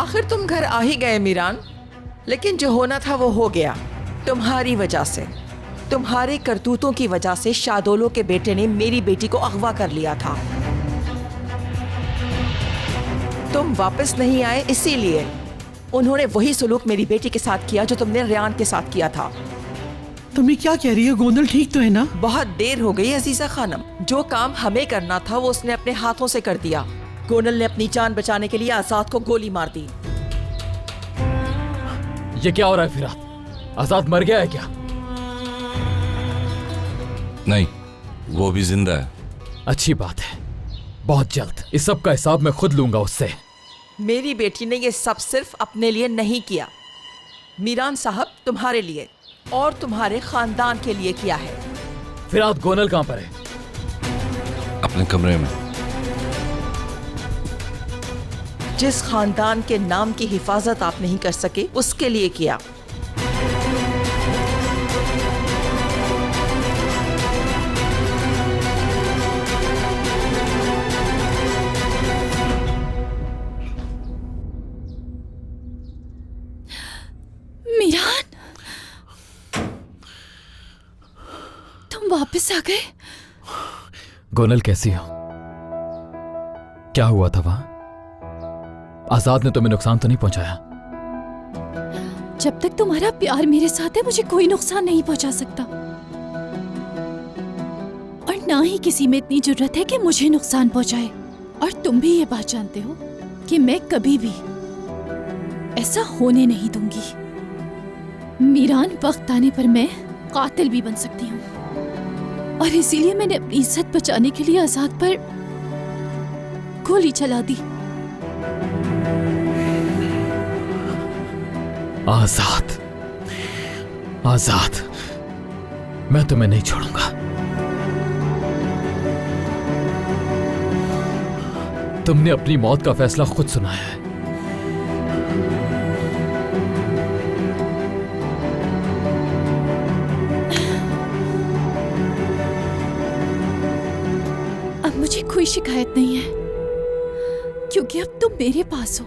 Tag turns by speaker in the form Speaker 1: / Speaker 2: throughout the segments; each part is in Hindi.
Speaker 1: आखिर तुम घर आ ही गए मीरान, लेकिन जो होना था वो हो गया। तुम्हारी वजह से, तुम्हारे करतूतों की वजह से शादोलो के बेटे ने मेरी बेटी को अगवा कर लिया था। तुम वापस नहीं आए इसीलिए उन्होंने वही सुलूक मेरी बेटी के साथ किया जो तुमने रियान के साथ किया था।
Speaker 2: तुम्हें क्या कह रही हो? गोंदल ठीक तो है ना?
Speaker 1: बहुत देर हो गई अजीजा खानम, जो काम हमें करना था वो उसने अपने हाथों से कर दिया। गोनल ने अपनी जान बचाने के लिए आजाद को गोली मार दी।
Speaker 3: ये क्या हो रहा है फिरात? आजाद मर गया है क्या?
Speaker 4: नहीं, वो भी जिंदा है।
Speaker 3: अच्छी बात है, बहुत जल्द इस सब का हिसाब मैं खुद लूंगा उससे।
Speaker 1: मेरी बेटी ने ये सब सिर्फ अपने लिए नहीं किया मीरान साहब, तुम्हारे लिए और तुम्हारे खानदान के लिए किया है।
Speaker 3: फिरात, गोनल कहां पर है?
Speaker 4: अपने कमरे में।
Speaker 1: जिस खानदान के नाम की हिफाजत आप नहीं कर सके उसके लिए किया।
Speaker 5: मीरान, तुम वापस आ गए?
Speaker 3: गोनल कैसी हो? क्या हुआ था वहां? आजाद ने तुम्हें नुकसान तो नहीं पहुंचाया?
Speaker 5: जब तक तुम्हारा प्यार मेरे साथ है मुझे कोई नुकसान नहीं पहुंचा सकता, और ना ही किसी में इतनी जरूरत है कि मुझे नुकसान पहुंचाए। और तुम भी ये बात जानते हो कि मैं कभी भी ऐसा होने नहीं दूंगी। मीरान, वक्त आने पर मैं कातिल भी बन सकती हूँ, और इसीलिए मैंने अपनी इज्जत बचाने के लिए आजाद पर गोली चला दी।
Speaker 3: आजाद, आजाद, मैं तुम्हें नहीं छोड़ूंगा। तुमने अपनी मौत का फैसला खुद सुनाया है।
Speaker 5: अब मुझे कोई शिकायत नहीं है, क्योंकि अब तुम मेरे पास हो,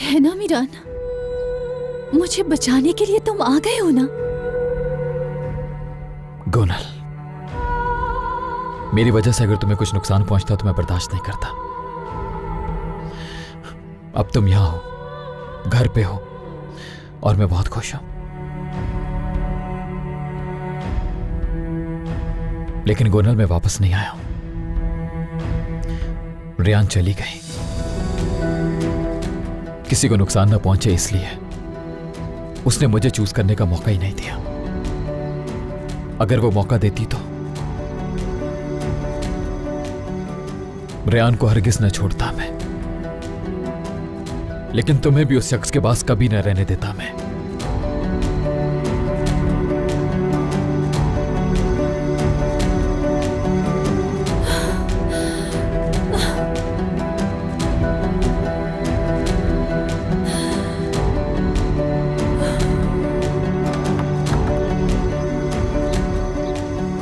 Speaker 5: है ना मीरान? मुझे बचाने के लिए तुम आ गए हो ना?
Speaker 3: गोनल, मेरी वजह से अगर तुम्हें कुछ नुकसान पहुंचता तो मैं बर्दाश्त नहीं करता। अब तुम यहां हो, घर पे हो, और मैं बहुत खुश हूं। लेकिन गोनल, मैं वापस नहीं आया हूं। रियान चली गई, किसी को नुकसान न पहुंचे इसलिए उसने मुझे चूज करने का मौका ही नहीं दिया। अगर वो मौका देती तो रियान को हरगिज न छोड़ता मैं, लेकिन तुम्हें भी उस शख्स के पास कभी न रहने देता मैं।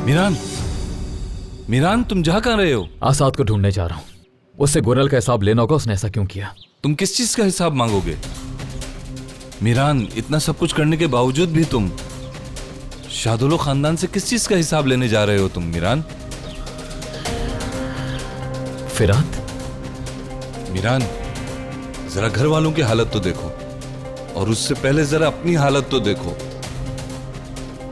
Speaker 4: मीरान, मीरान, तुम जा कहां रहे हो?
Speaker 3: आसाद को ढूंढने जा रहा हूं। उससे गोनल का हिसाब लेना होगा, उसने ऐसा क्यों किया।
Speaker 4: तुम किस चीज का हिसाब मांगोगे? मीरान, इतना सब कुछ करने के बावजूद भी तुम शादोलो खानदान से किस चीज का हिसाब लेने जा रहे हो तुम मीरान?
Speaker 3: फिरात,
Speaker 4: मीरान, जरा घर वालों की हालत तो देखो, और उससे पहले जरा अपनी हालत तो देखो।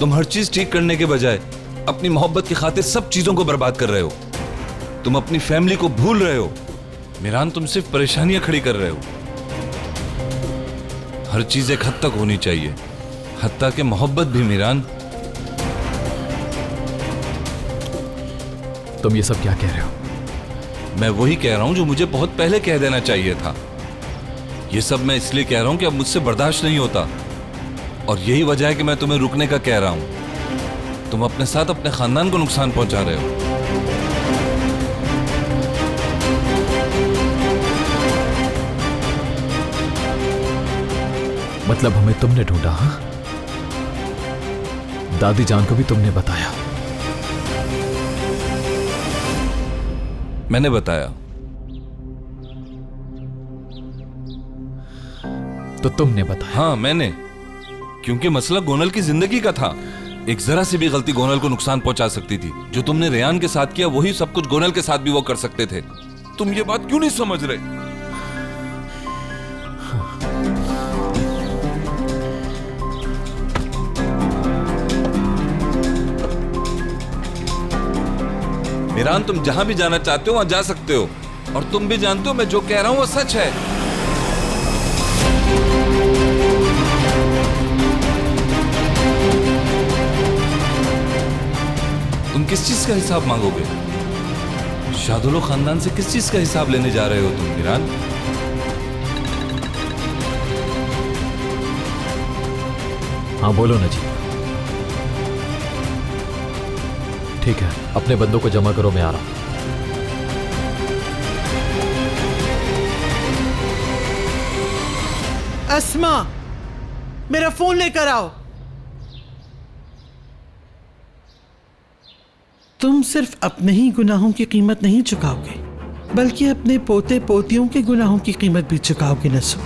Speaker 4: तुम हर चीज ठीक करने के बजाय अपनी मोहब्बत की खातिर सब चीजों को बर्बाद कर रहे हो। तुम अपनी फैमिली को भूल रहे हो। मीरान, तुम सिर्फ परेशानियां खड़ी कर रहे हो। हर चीज एक हद तक होनी चाहिए, हत्ता के मोहब्बत भी। मीरान,
Speaker 3: तुम ये सब क्या कह रहे हो?
Speaker 4: मैं वही कह रहा हूं जो मुझे बहुत पहले कह देना चाहिए था। ये सब मैं इसलिए कह रहा हूं कि अब मुझसे बर्दाश्त नहीं होता, और यही वजह है कि मैं तुम्हें रुकने का कह रहा हूं। तुम अपने साथ अपने खानदान को नुकसान पहुंचा रहे हो।
Speaker 3: मतलब हमें तुमने ढूंढा? हाँ, दादी जान को भी तुमने बताया?
Speaker 4: मैंने बताया।
Speaker 3: तो तुमने बताया।
Speaker 4: हाँ मैंने, क्योंकि मसला गोनल की जिंदगी का था। एक जरा सी भी गलती गोनल को नुकसान पहुंचा सकती थी। जो तुमने रेयान के साथ किया वही सब कुछ गोनल के साथ भी वो कर सकते थे। तुम ये बात क्यों नहीं समझ रहे? मीरान, तुम जहां भी जाना चाहते हो वहां जा सकते हो, और तुम भी जानते हो मैं जो कह रहा हूं वो सच है। तुम किस चीज का हिसाब मांगोगे? शादुलो खानदान से किस चीज का हिसाब लेने जा रहे हो तुम मीरान?
Speaker 3: हाँ बोलो नजीब। ठीक है, अपने बंदों को जमा करो, मैं आ रहा हूं।
Speaker 2: अस्मा, मेरा फोन लेकर आओ। तुम सिर्फ अपने ही गुनाहों की कीमत नहीं चुकाओगे, बल्कि अपने पोते पोतियों के गुनाहों की कीमत भी चुकाओगे नसू।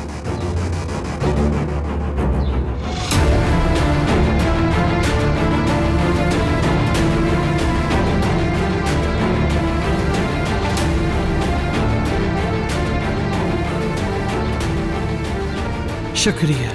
Speaker 2: शुक्रिया।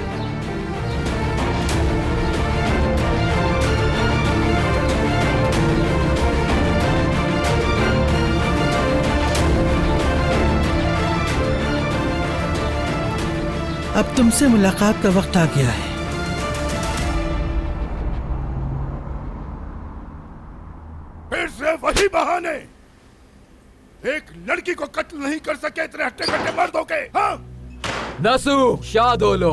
Speaker 2: अब तुमसे मुलाकात का वक्त आ गया है।
Speaker 6: फिर से वही बहाने। एक लड़की को कत्ल नहीं कर सके इतने हट्टे कट्टे मर्दों के। हाँ,
Speaker 3: नसू शादोलो,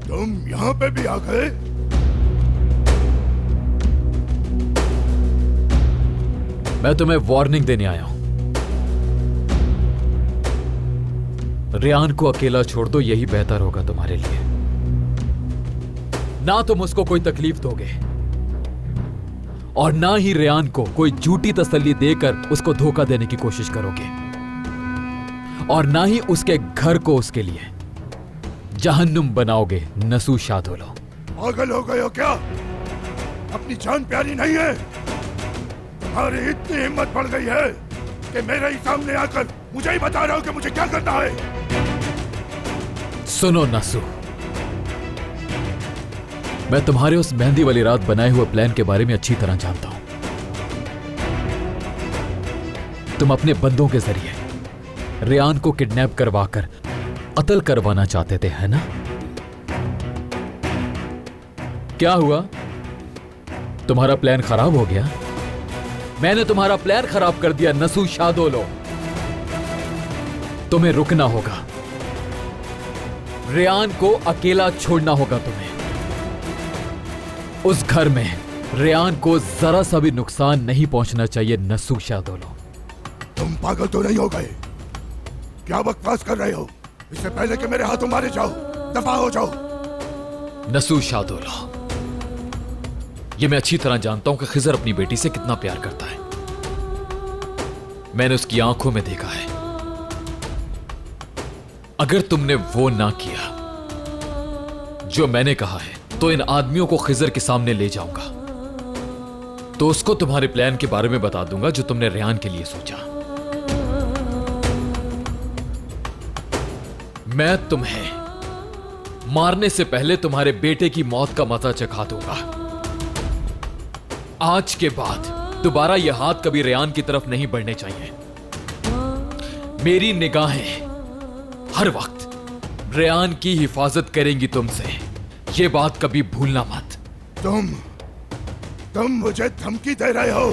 Speaker 6: तुम यहाँ पे भी आ गए?
Speaker 3: मैं तुम्हें वार्निंग देने आया हूं। रेयान को अकेला छोड़ दो, यही बेहतर होगा तुम्हारे लिए। ना तुम उसको कोई तकलीफ दोगे और ना ही रेयान को कोई झूठी तसल्ली देकर उसको धोखा देने की कोशिश करोगे, और ना ही उसके घर को उसके लिए जहन्नुम बनाओगे। नसू शादोलो,
Speaker 6: पागल हो गए हो क्या? अपनी जान प्यारी नहीं है? तुम्हारी इतनी हिम्मत बढ़ गई है कि मेरे ही सामने आकर मुझे ही बता रहे हो कि मुझे क्या करना है?
Speaker 3: सुनो नसू, मैं तुम्हारे उस मेहंदी वाली रात बनाए हुए प्लान के बारे में अच्छी तरह जानता हूं। तुम अपने बंदों के जरिए रेयान को किडनैप करवाकर कत्ल करवाना चाहते थे, है ना? क्या हुआ? तुम्हारा प्लान खराब हो गया? मैंने तुम्हारा प्लान खराब कर दिया नसू शादोलो। तुम्हें रुकना होगा, रेयान को अकेला छोड़ना होगा तुम्हें। उस घर में रेयान को जरा सा भी नुकसान नहीं पहुंचना चाहिए नसू शादोलो।
Speaker 6: तुम पागल तो नहीं हो गए? क्या बकवास कर रहे हो? इससे पहले कि मेरे हाथों मारे जाओ, दफा हो जाओ।
Speaker 3: नसू शादोलो, ये मैं अच्छी तरह जानता हूं कि खिजर अपनी बेटी से कितना प्यार करता है। मैंने उसकी आंखों में देखा है। अगर तुमने वो ना किया जो मैंने कहा है, तो इन आदमियों को खिजर के सामने ले जाऊंगा, तो उसको तुम्हारे प्लान के बारे में बता दूंगा जो तुमने रेयान के लिए सोचा। मैं तुम्हें मारने से पहले तुम्हारे बेटे की मौत का मजा चखा दूंगा। आज के बाद दोबारा यह हाथ कभी रेयान की तरफ नहीं बढ़ने चाहिए। मेरी निगाहें हर वक्त रेयान की हिफाजत करेंगी तुमसे, ये बात कभी भूलना मत।
Speaker 6: तुम मुझे धमकी दे रहे हो?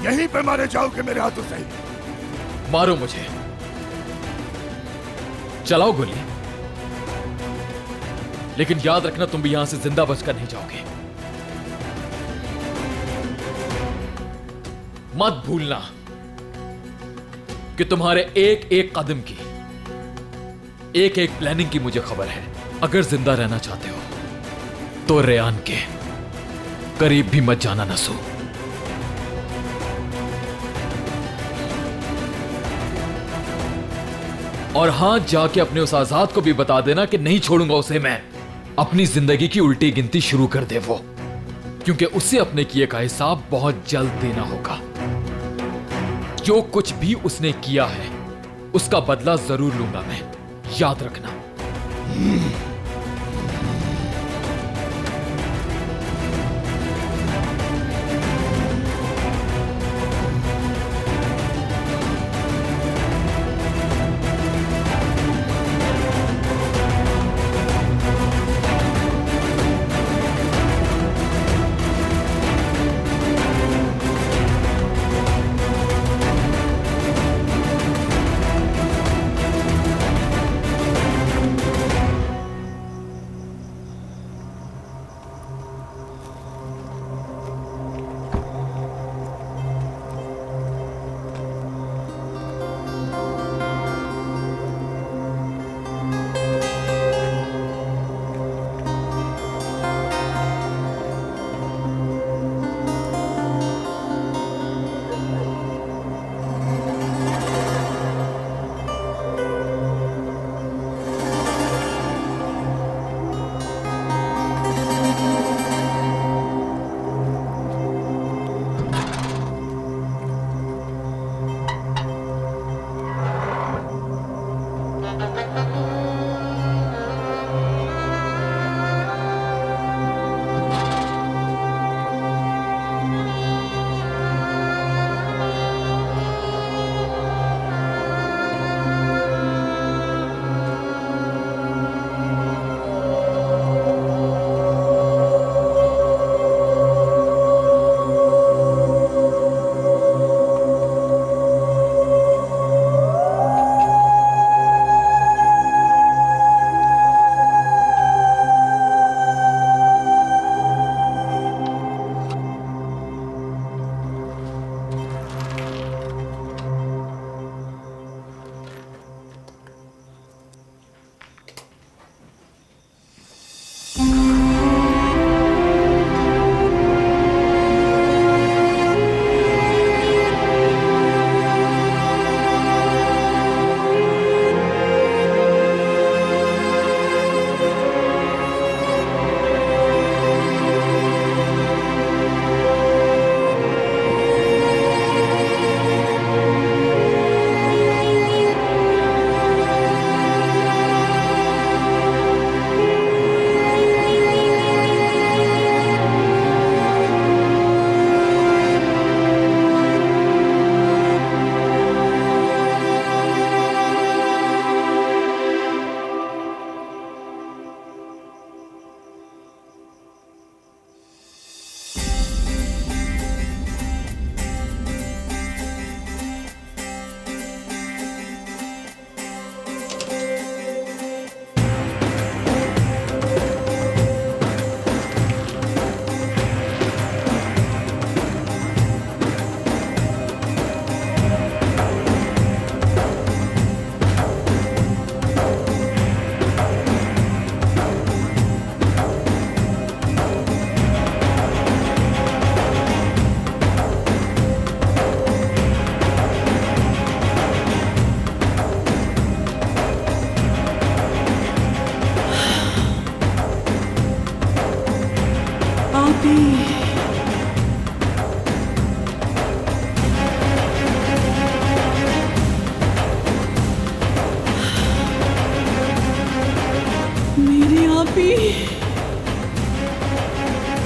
Speaker 6: यहीं पे मारे जाओगे मेरे हाथों से?
Speaker 3: मारो मुझे, चलाओ गोली, लेकिन याद रखना तुम भी यहां से जिंदा बचकर नहीं जाओगे। मत भूलना कि तुम्हारे एक एक कदम की, एक एक प्लानिंग की मुझे खबर है। अगर जिंदा रहना चाहते हो तो रेयान के करीब भी मत जाना नसू। और हाँ, जाके अपने उस आजाद को भी बता देना कि नहीं छोड़ूंगा उसे मैं। अपनी जिंदगी की उल्टी गिनती शुरू कर दे वो, क्योंकि उसे अपने किए का हिसाब बहुत जल्द देना होगा। जो कुछ भी उसने किया है उसका बदला जरूर लूंगा मैं, याद रखना।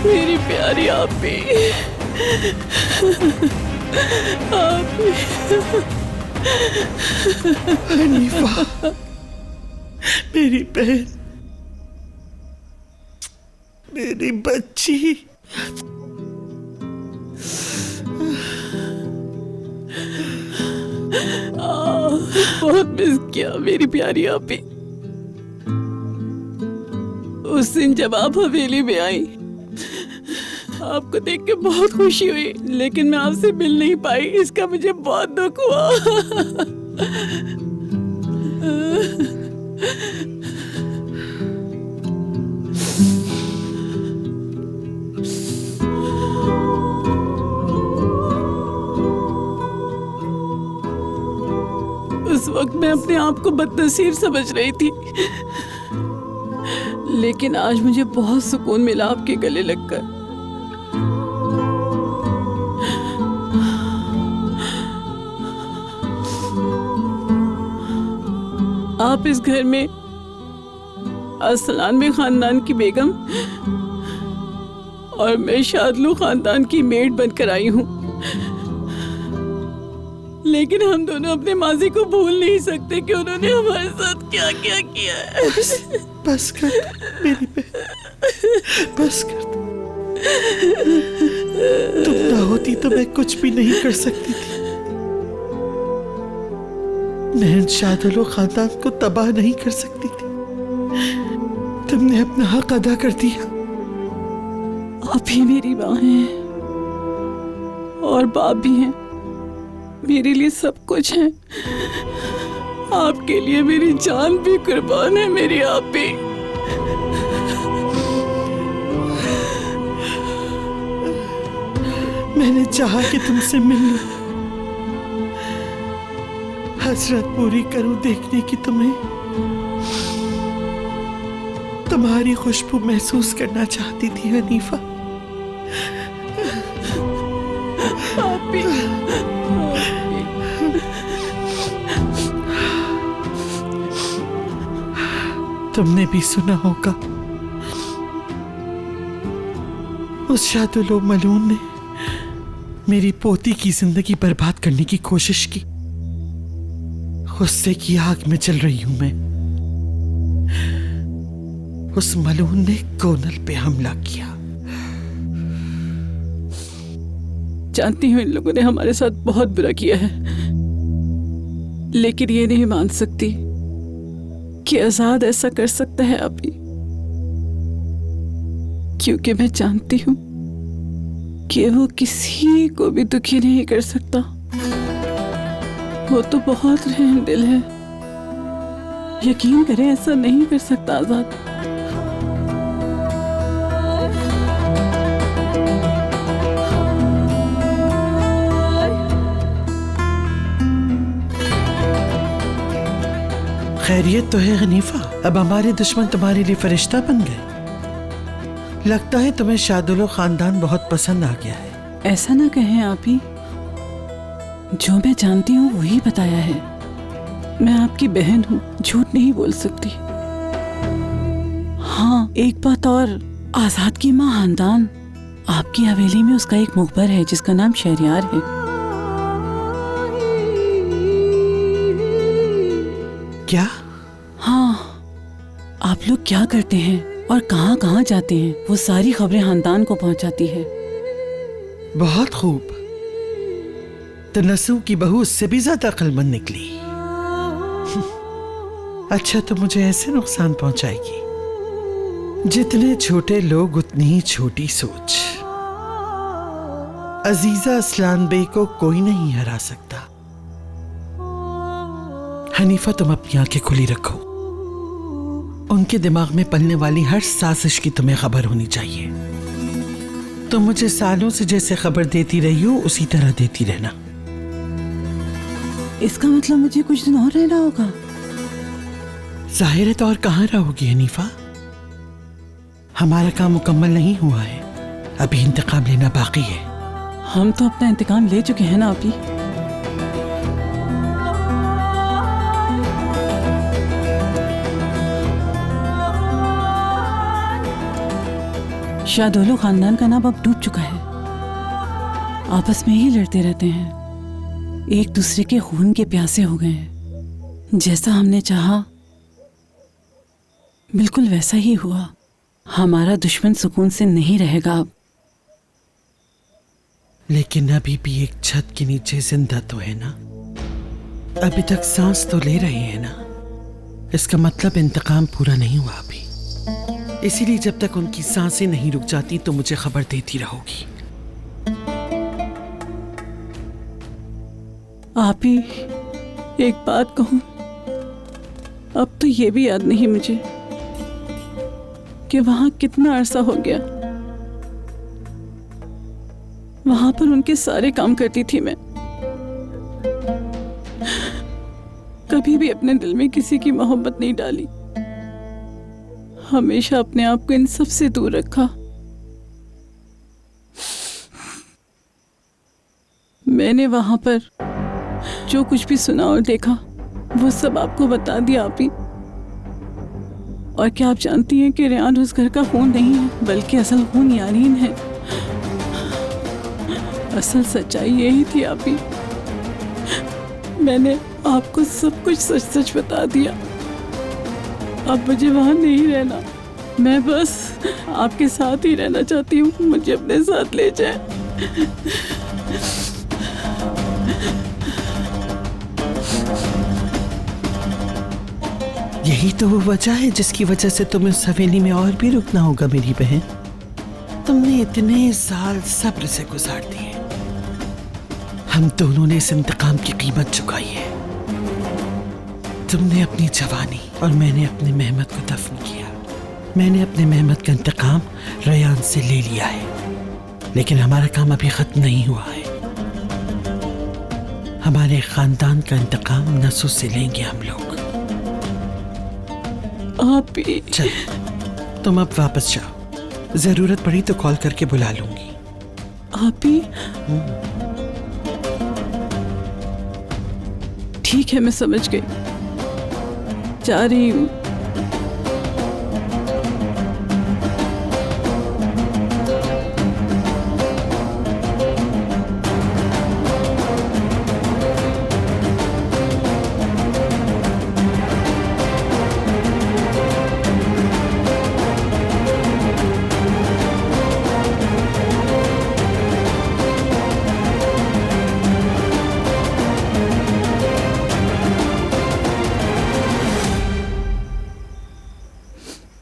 Speaker 5: मेरी प्यारी आपी,
Speaker 2: हनीफा, मेरी बहन, मेरी बच्ची।
Speaker 5: बहुत मिस किया मेरी प्यारी आपी। उस दिन जब आप हवेली में आई, आपको देख के बहुत खुशी हुई, लेकिन मैं आपसे मिल नहीं पाई, इसका मुझे बहुत दुख हुआ। उस वक्त मैं
Speaker 7: अपने आप को बदनसीब समझ रही थी, लेकिन आज मुझे बहुत सुकून मिला आपके गले लगकर। आप इस घर में असलान में खानदान की बेगम और मैं शादलू खानदान की मेड बनकर आई हूँ, लेकिन हम दोनों अपने माजी को भूल नहीं सकते कि उन्होंने हमारे साथ क्या क्या किया है।
Speaker 2: बस कर मेरी बहन, बस कर। तुम ना होती तो मैं कुछ भी नहीं कर सकती थी। मैं इन शादुलो खानदान को तबाह नहीं कर सकती थी। तुमने अपना हक अदा कर दिया।
Speaker 7: आप ही मेरी माँ हैं और बाप भी हैं, मेरे लिए सब कुछ है। आपके लिए मेरी जान भी कुर्बान है मेरी आप भी।
Speaker 2: मैंने चाहा कि तुमसे मिल लूं, हसरत पूरी करूं देखने की तुम्हें। तुम्हारी खुशबू महसूस करना चाहती थी हनीफा।
Speaker 7: आप भी।
Speaker 2: तुमने भी सुना होगा उस शादुलो मलून ने मेरी पोती की जिंदगी बर्बाद करने की कोशिश की। गुस्से की आग में जल रही हूं मैं। उस मलून ने कोनल पे हमला किया।
Speaker 7: जानती हूँ इन लोगों ने हमारे साथ बहुत बुरा किया है, लेकिन ये नहीं मान सकती कि आजाद ऐसा कर सकता है अभी, क्योंकि मैं जानती हूँ कि वो किसी को भी दुखी नहीं कर सकता। वो तो बहुत रहमदिल है। यकीन करें ऐसा नहीं कर सकता आजाद।
Speaker 2: खैरियत तो है हनीफा? अब हमारे दुश्मन तुम्हारे लिए फरिश्ता बन गए। लगता है तुम्हें शादुलो खानदान बहुत पसंद आ गया है।
Speaker 7: ऐसा ना कहें आप ही, जो मैं जानती हूँ वही बताया है। मैं आपकी बहन हूँ, झूठ नहीं बोल सकती। हाँ, एक बात और, आजाद की माँ खानदान आपकी हवेली में उसका एक मुखबर है जिसका नाम शहरयार है।
Speaker 2: क्या?
Speaker 7: हाँ, आप लोग क्या करते हैं और कहाँ कहाँ जाते हैं, वो सारी खबरें खानदान को पहुँचाती है।
Speaker 2: बहुत खूब। तो नसू की बहू उससे भी ज्यादा अक्लमंद निकली। अच्छा, तो मुझे ऐसे नुकसान पहुंचाएगी। जितने छोटे लोग उतनी ही छोटी सोच। अजीजा असलान बे को कोई नहीं हरा सकता। हनीफा, तुम अपनी आंखें खुली रखो। उनके दिमाग में पलने वाली हर साजिश की तुम्हें खबर होनी चाहिए। तुम मुझे सालों से जैसे खबर देती रही हो उसी तरह देती रहना।
Speaker 7: इसका मतलब मुझे कुछ दिन और रहना होगा?
Speaker 2: जाहिर है, तो और कहाँ रहोगी हनीफा? हमारा काम मुकम्मल नहीं हुआ है, अभी इंतकाम लेना बाकी है।
Speaker 7: हम तो अपना इंतकाम ले चुके हैं ना अभी। शादुलो खानदान का नाम अब डूब चुका है। आपस में ही लड़ते रहते हैं, एक दूसरे के खून के प्यासे हो गए हैं। जैसा हमने चाहा बिल्कुल वैसा ही हुआ। हमारा दुश्मन सुकून से नहीं रहेगा अब।
Speaker 2: लेकिन अभी भी एक छत के नीचे जिंदा तो है ना? अभी तक सांस तो ले रहे हैं ना? इसका मतलब इंतकाम पूरा नहीं हुआ अभी। इसीलिए जब तक उनकी सांसें नहीं रुक जाती तो मुझे खबर देती रहोगी।
Speaker 7: आप ही एक बात कहूं, अब तो ये भी याद नहीं मुझे कि वहां कितना अरसा हो गया। वहां पर उनके सारे काम करती थी मैं। कभी भी अपने दिल में किसी की मोहब्बत नहीं डाली। हमेशा अपने आप को इन सब से दूर रखा। मैंने वहां पर जो कुछ भी सुना और देखा वो सब आपको बता दिया आप ही। और क्या आप जानती हैं कि रेयान उस घर का खून नहीं है, बल्कि असल खून यारीन है। असल सच्चाई यही थी आप ही। मैंने आपको सब कुछ सच सच बता दिया। अब मुझे वहां नहीं रहना, मैं बस आपके साथ ही रहना चाहती हूँ। मुझे अपने साथ ले जाए।
Speaker 2: यही तो वो वजह है जिसकी वजह से तुम्हें उस हवेली में और भी रुकना होगा मेरी बहन। तुमने इतने साल सब्र से गुजार दिए। हम दोनों ने इस इंतकाम की कीमत चुकाई है। तुमने अपनी जवानी और मैंने अपनी मेहनत को दफन किया। मैंने अपने मेहनत का इंतकाम रेयान से ले लिया है, लेकिन हमारा काम अभी खत्म नहीं हुआ है। हमारे खानदान का इंतकाम नसों से लेंगे हम लोग।
Speaker 7: आप ही
Speaker 2: चल, तुम अब वापस जाओ। जरूरत पड़ी तो कॉल करके बुला लूंगी।
Speaker 7: आप ही ठीक है, मैं समझ गई। जा रही हूँ।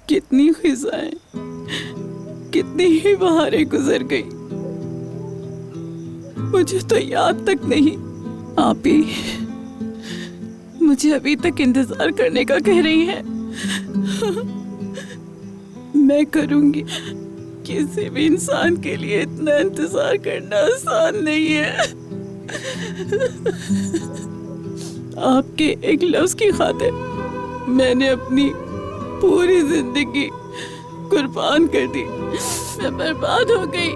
Speaker 7: कितनी खिजाएं, कितनी ही बहारें गुजर गई, मुझे तो याद तक नहीं। आप ही मुझे अभी तक इंतजार करने का कह रही हैं। मैं करूंगी। किसी भी इंसान के लिए इतना इंतजार करना आसान नहीं है। आपके एक लफ्ज की खातिर मैंने अपनी पूरी जिंदगी कुर्बान कर दी। मैं बर्बाद हो गई।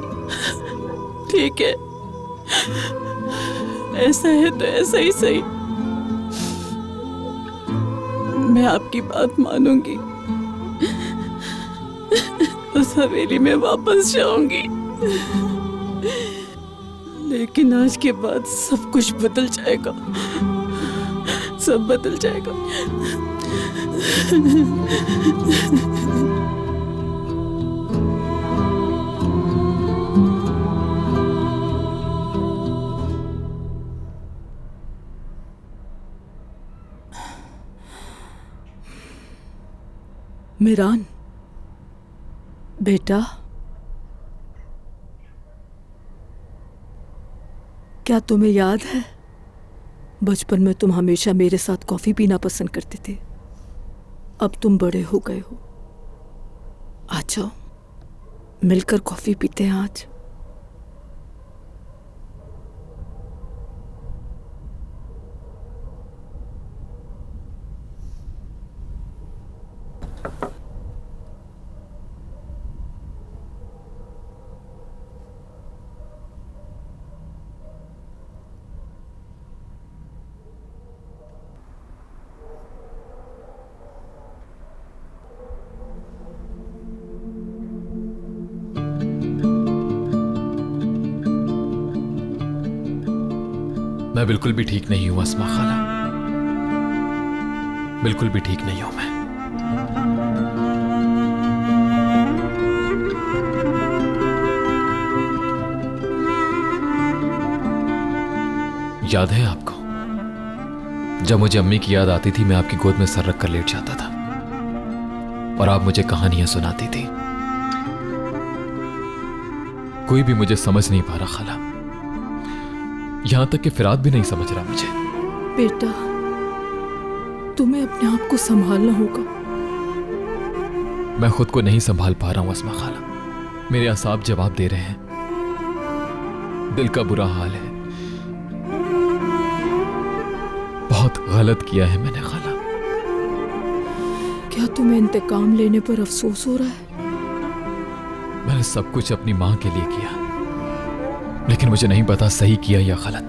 Speaker 7: ठीक है, ऐसा है तो ऐसा ही सही। मैं आपकी बात मानूंगी, उस हवेली में वापस जाऊंगी। लेकिन आज के बाद सब कुछ बदल जाएगा, सब बदल जाएगा। मीरान बेटा, क्या तुम्हें याद है बचपन में तुम हमेशा मेरे साथ कॉफी पीना पसंद करते थे? अब तुम बड़े हो गए हो। आ जाओ, मिलकर कॉफी पीते हैं आज।
Speaker 3: मैं बिल्कुल भी ठीक नहीं हूं अस्मा खाला, बिल्कुल भी ठीक नहीं हूं मैं। याद है आपको, जब मुझे अम्मी की याद आती थी मैं आपकी गोद में सर रख कर लेट जाता था और आप मुझे कहानियां सुनाती थी। कोई भी मुझे समझ नहीं पा रहा खाला, यहां तक कि फिराद भी नहीं समझ रहा मुझे।
Speaker 7: बेटा, तुम्हें अपने आप को संभालना होगा।
Speaker 3: मैं खुद को नहीं संभाल पा रहा हूं अस्मा खाला, मेरे असाब जवाब दे रहे हैं। दिल का बुरा हाल है, बहुत गलत किया है मैंने खाला।
Speaker 7: क्या तुम्हें इंतकाम लेने पर अफसोस हो रहा है?
Speaker 3: मैंने सब कुछ अपनी मां के लिए किया, लेकिन मुझे नहीं पता सही किया या गलत।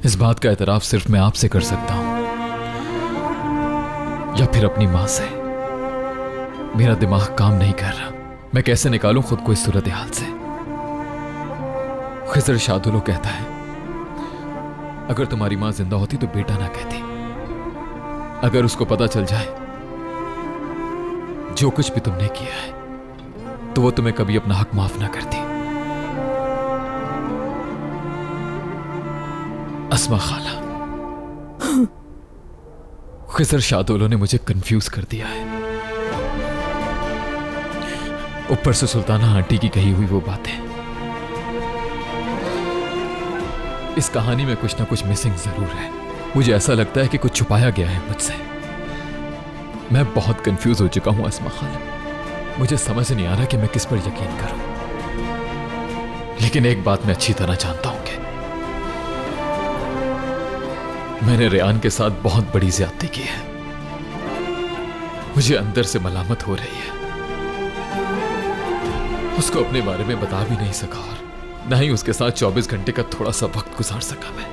Speaker 3: इस बात का एतराफ सिर्फ मैं आपसे कर सकता हूं, या फिर अपनी मां से। मेरा दिमाग काम नहीं कर रहा। मैं कैसे निकालूं खुद को इस सूरत हाल से? खिजर शादुलो कहता है, अगर तुम्हारी मां जिंदा होती तो बेटा ना कहती। अगर उसको पता चल जाए जो कुछ भी तुमने किया है, तो वो तुम्हें कभी अपना हक माफ ना करती। अस्मा खाला, खिजर शादुलो ने मुझे कंफ्यूज कर दिया है। ऊपर से सुल्ताना आंटी की कही हुई वो बातें। इस कहानी में कुछ ना कुछ मिसिंग जरूर है। मुझे ऐसा लगता है कि कुछ छुपाया गया है मुझसे। मैं बहुत कंफ्यूज हो चुका हूं अस्मा खाला। मुझे समझ नहीं आ रहा कि मैं किस पर यकीन करूं। लेकिन एक बात मैं अच्छी तरह जानता हूं कि मैंने रेयान के साथ बहुत बड़ी ज्यादती की है। मुझे अंदर से मलामत हो रही है। उसको अपने बारे में बता भी नहीं सका और न ही उसके साथ 24 घंटे का थोड़ा सा वक्त गुजार सका मैं।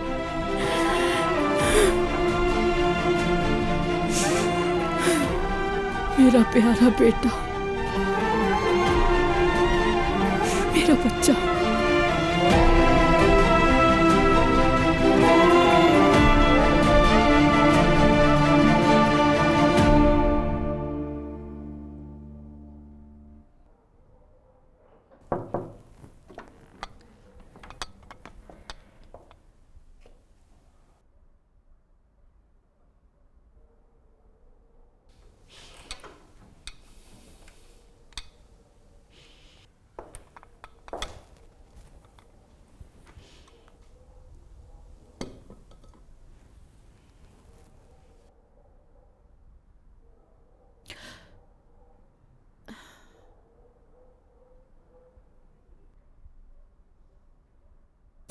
Speaker 7: मेरा प्यारा बेटा, मेरा बच्चा।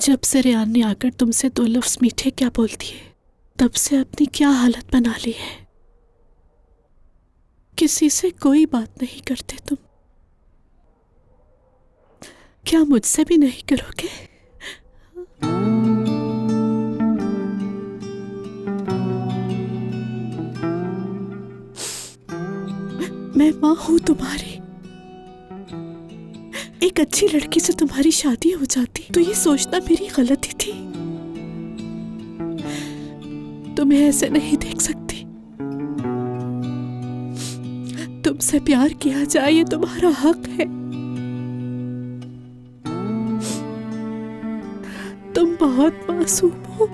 Speaker 7: जब से रेयान ने आकर तुमसे 2 लफ्ज मीठे क्या बोलती है, तब से अपनी क्या हालत बना ली है। किसी से कोई बात नहीं करते तुम। क्या मुझसे भी नहीं करोगे? मैं मां हूं तुम्हारी। एक अच्छी लड़की से तुम्हारी शादी हो जाती तो ये सोचना मेरी गलती थी। तुम्हें ऐसे नहीं देख सकती। तुमसे प्यार किया जाए ये तुम्हारा हक है। तुम बहुत मासूम हो।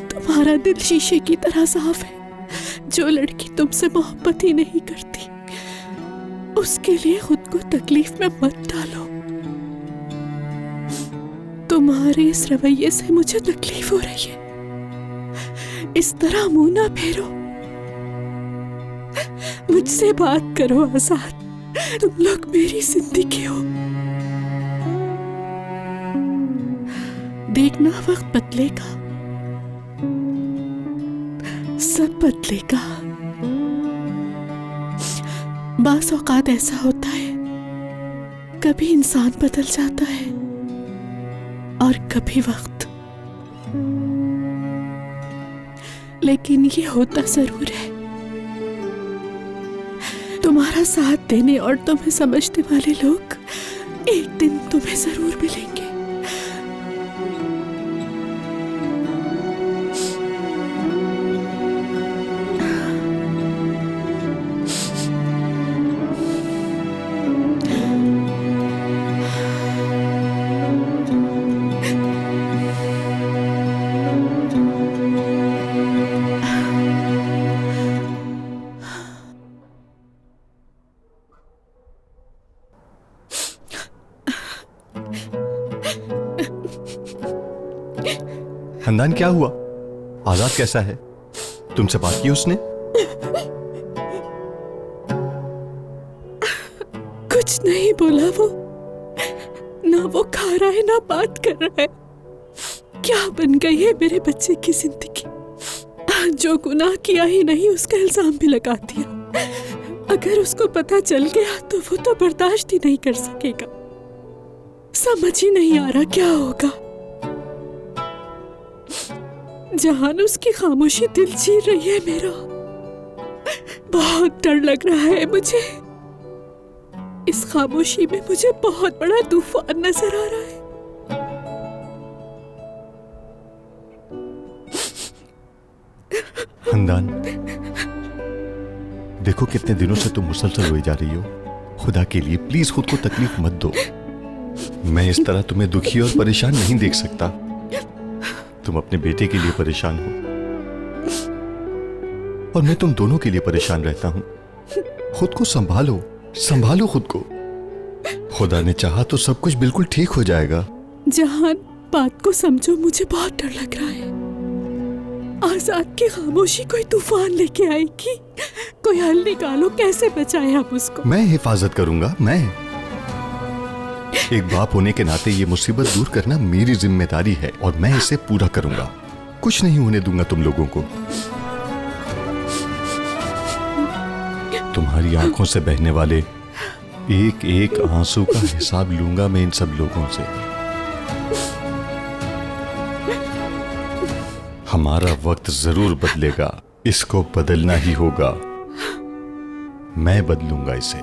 Speaker 7: तुम्हारा दिल शीशे की तरह साफ है। जो लड़की तुमसे मोहब्बत ही नहीं करती उसके लिए खुद को तकलीफ में मत डालो। तुम्हारे इस रवैये से मुझे तकलीफ हो रही है। इस तरह मुंह ना फेरो। मुझसे बात करो आजाद। तुम लोग मेरी जिंदगी हो। देखना वक्त बदलेगा, सब बदलेगा। बास औकात ऐसा होता है, कभी इंसान बदल जाता है और कभी वक्त। लेकिन ये होता जरूर है। तुम्हारा साथ देने और तुम्हें समझने वाले लोग एक दिन तुम्हें जरूर मिलेंगे।
Speaker 8: हंदान, क्या हुआ? आजाद कैसा है? तुमसे बात की उसने?
Speaker 7: कुछ नहीं बोला वो। ना वो खा रहा है ना बात कर रहा है। क्या बन गई है मेरे बच्चे की जिंदगी। जो गुनाह किया ही नहीं उसका इल्जाम भी लगा दिया। अगर उसको पता चल गया तो वो तो बर्दाश्त ही नहीं कर सकेगा। समझ ही नहीं आ रहा क्या होगा। जहान उसकी खामोशी दिल चीर रही है मेरा। बहुत डर लग रहा है मुझे। इस खामोशी में मुझे बहुत बड़ा तूफान नजर आ रहा है।
Speaker 8: हंदान, देखो कितने दिनों से तुम मुसलसल रोई जा रही हो। खुदा के लिए प्लीज खुद को तकलीफ मत दो। मैं इस तरह तुम्हें दुखी और परेशान नहीं देख सकता। तुम अपने बेटे के लिए परेशान हो और मैं तुम दोनों के लिए परेशान रहता हूं। खुद को संभालो, संभालो खुद को। खुदा ने चाहा तो सब कुछ बिल्कुल ठीक हो जाएगा।
Speaker 7: जहान, बात को समझो, मुझे बहुत डर लग रहा है। आजाद की खामोशी कोई तूफान लेके आएगी। कोई हल निकालो, कैसे बचाए हम उसको।
Speaker 8: मैं हिफाजत करूंगा। मैं एक बाप होने के नाते ये मुसीबत दूर करना मेरी जिम्मेदारी है और मैं इसे पूरा करूंगा। कुछ नहीं होने दूंगा तुम लोगों को। तुम्हारी आंखों से बहने वाले एक एक आंसू का हिसाब लूंगा मैं इन सब लोगों से। हमारा वक्त जरूर बदलेगा, इसको बदलना ही होगा। मैं बदलूंगा इसे।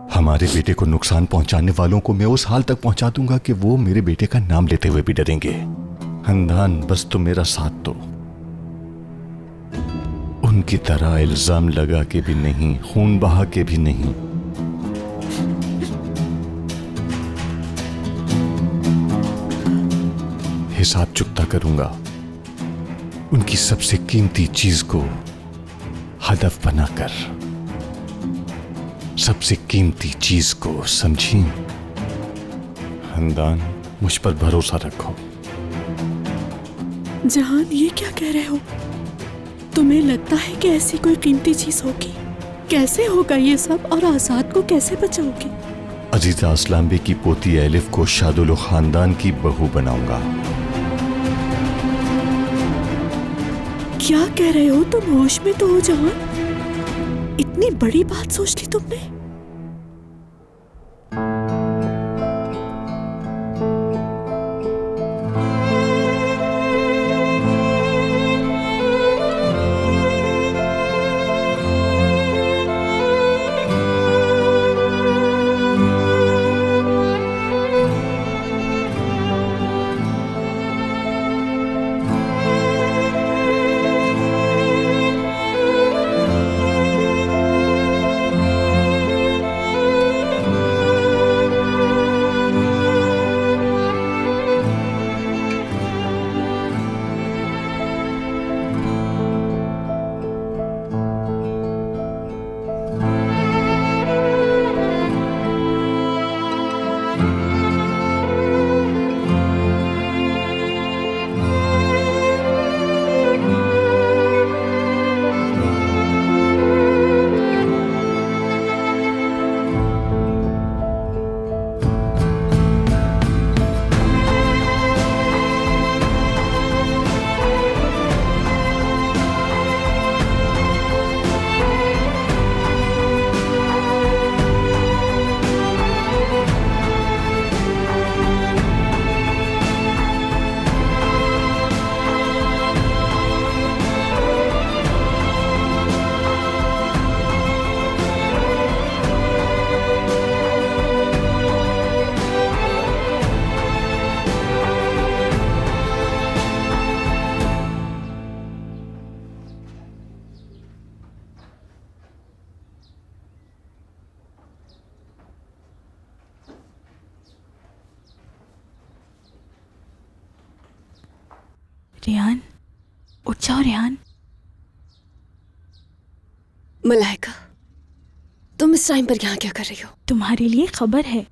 Speaker 8: हमारे बेटे को नुकसान पहुंचाने वालों को मैं उस हाल तक पहुंचा दूंगा कि वो मेरे बेटे का नाम लेते हुए भी डरेंगे। हंदान, बस तुम मेरा साथ दो। उनकी तरह इल्जाम लगा के भी नहीं, खून बहा के भी नहीं। हिसाब चुकता करूंगा। उनकी सबसे कीमती चीज को हदफ बनाकर, सबसे कीमती चीज को समझी। हंदान, मुझ पर भरोसा रखो।
Speaker 7: जहान, ये क्या कह रहे हो? तुम्हें लगता है कि ऐसी कोई कीमती चीज होगी? कैसे होगा ये सब और आजाद को कैसे बचाओगे?
Speaker 8: अजीजा असलाम की पोती एलिफ को शादुल खानदान की बहू बनाऊंगा।
Speaker 7: क्या कह रहे हो तुम? होश में तो हो जहान। इतनी बड़ी बात सोच ली तुमने।
Speaker 5: रेहान, उठ जाओ रेहान।
Speaker 9: मलाइका, तुम इस टाइम पर यहाँ क्या कर रही हो?
Speaker 5: तुम्हारे लिए खबर है।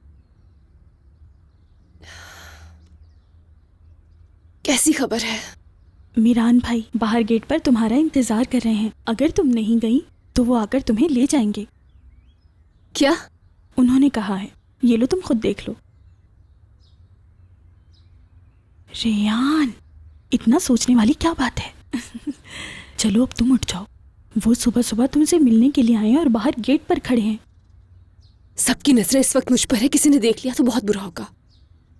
Speaker 9: कैसी खबर है?
Speaker 5: मीरान भाई बाहर गेट पर तुम्हारा इंतजार कर रहे हैं। अगर तुम नहीं गई तो वो आकर तुम्हें ले जाएंगे।
Speaker 9: क्या?
Speaker 5: उन्होंने कहा है। ये लो, तुम खुद देख लो।
Speaker 7: रेयान, इतना सोचने वाली क्या बात है? चलो अब तुम उठ जाओ। वो सुबह सुबह तुमसे मिलने के लिए आए हैं और बाहर गेट पर खड़े हैं।
Speaker 9: सबकी नजरें इस वक्त मुझ पर है, किसी ने देख लिया तो बहुत बुरा होगा।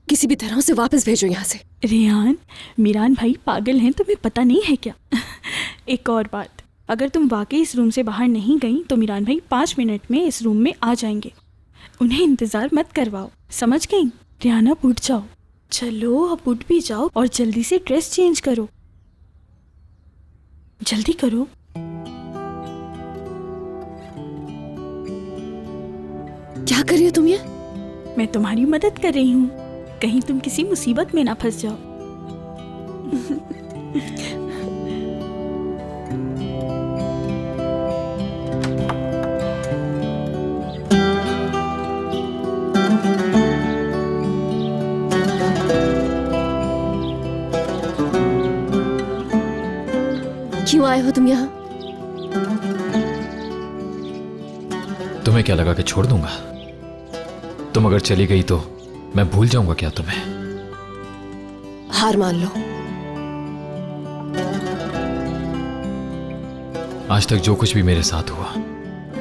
Speaker 9: किसी भी तरह से वापस भेजो यहाँ से।
Speaker 7: रेयान, मीरान भाई पागल हैं, तुम्हें पता नहीं है क्या? एक और बात, अगर तुम वाकई इस रूम से बाहर नहीं गई तो मीरान भाई 5 मिनट में इस रूम में आ जाएंगे। उन्हें इंतजार मत करवाओ, समझ गई? रियाना, अब उठ जाओ। चलो अब उठ भी जाओ और जल्दी से ड्रेस चेंज करो, जल्दी करो।
Speaker 9: क्या कर रही हो तुम ये?
Speaker 7: मैं तुम्हारी मदद कर रही हूँ, कहीं तुम किसी मुसीबत में ना फंस जाओ।
Speaker 9: क्यों आए हो तुम यहाँ?
Speaker 3: तुम्हें क्या लगा कि छोड़ दूंगा? तुम अगर चली गई तो मैं भूल जाऊंगा क्या तुम्हें?
Speaker 9: हार मान लो।
Speaker 3: आज तक जो कुछ भी मेरे साथ हुआ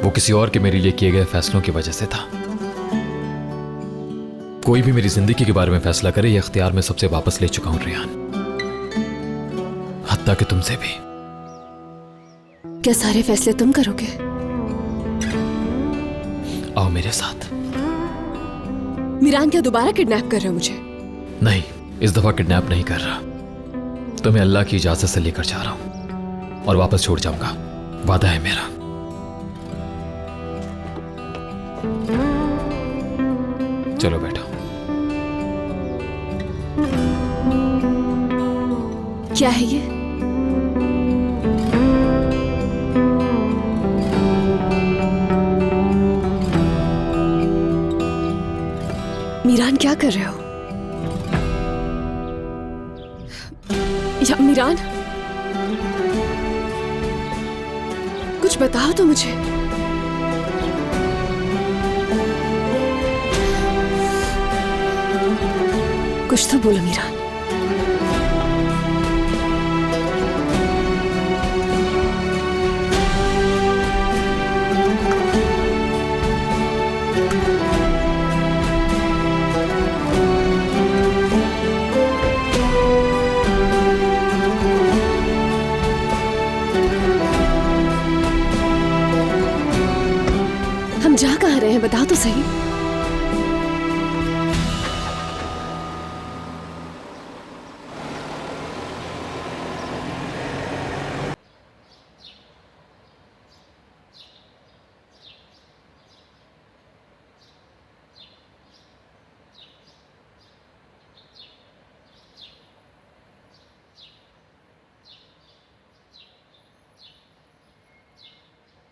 Speaker 3: वो किसी और के मेरे लिए किए गए फैसलों की वजह से था। कोई भी मेरी जिंदगी के बारे में फैसला करे ये इख्तियार मैं सबसे वापस ले चुका हूं रेयान, हत्ता कि तुमसे भी।
Speaker 9: क्या सारे फैसले तुम करोगे?
Speaker 3: आओ मेरे साथ।
Speaker 9: मीरान क्या दोबारा किडनैप कर रहे हो मुझे?
Speaker 3: नहीं, इस दफा किडनैप नहीं कर रहा। तुम्हें अल्लाह की इजाजत से लेकर जा रहा हूं और वापस छोड़ जाऊंगा, वादा है मेरा। चलो बैठो।
Speaker 9: क्या है ये? मीरान, क्या कर रहे हो? या मीरान, कुछ बताओ तो मुझे। कुछ तो बोलो मीरान। हम जा कहाँ रहे हैं, बताओ तो सही।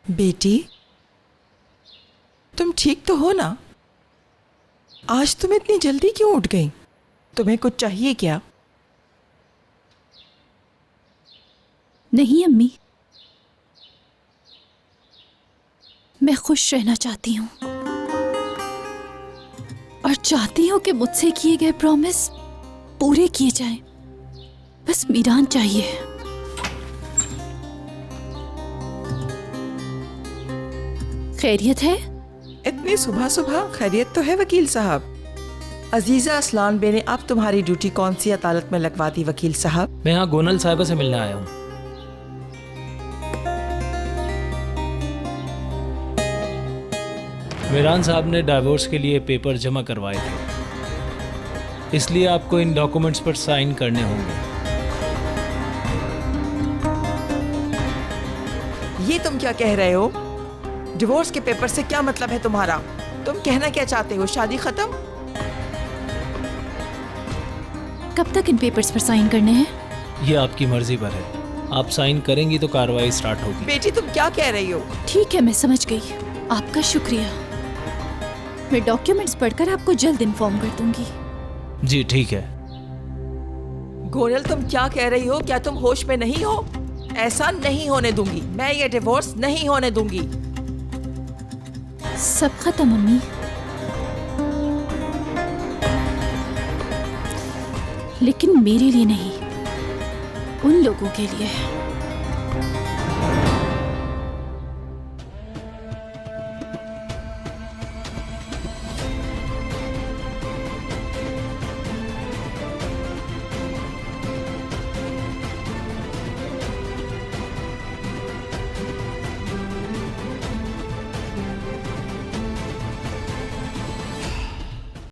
Speaker 1: बेटी, तुम ठीक तो हो ना? आज तुम इतनी जल्दी क्यों उठ गई? तुम्हें कुछ चाहिए क्या?
Speaker 5: नहीं अम्मी, मैं खुश रहना चाहती हूँ और चाहती हूँ कि मुझसे किए गए प्रॉमिस पूरे किए जाएं। बस मीरान चाहिए। खैरियत है?
Speaker 1: इतनी सुबह सुबह खैरियत तो है वकील साहब। अजीजा असलान बे ने अब तुम्हारी ड्यूटी कौन सी अदालत में लगवा दी वकील साहब?
Speaker 10: मैं यहाँ गोनल साहिबा से मिलने आया हूँ। मीरान साहब ने डाइवोर्स के लिए पेपर जमा करवाए थे, इसलिए आपको इन डॉक्यूमेंट्स पर साइन करने होंगे।
Speaker 1: ये तुम क्या कह रहे हो? डिवोर्स के पेपर से क्या मतलब है तुम्हारा? तुम कहना क्या चाहते हो? शादी खत्म?
Speaker 5: कब तक इन पेपर्स पर साइन करने हैं?
Speaker 10: ये आपकी मर्जी पर है, आप साइन करेंगी तो कार्रवाई स्टार्ट होगी।
Speaker 1: बेटी, तुम क्या कह रही हो?
Speaker 5: ठीक है, मैं समझ गई। आपका शुक्रिया। मैं डॉक्यूमेंट्स पढ़कर आपको जल्द इन्फॉर्म कर दूंगी।
Speaker 10: जी ठीक है।
Speaker 1: गोनल, तुम क्या कह रही हो? क्या तुम होश में नहीं हो? ऐसा नहीं होने दूंगी, मैं ये डिवोर्स नहीं होने दूंगी।
Speaker 5: सब खत्म मम्मी। लेकिन मेरे लिए नहीं, उन लोगों के लिए।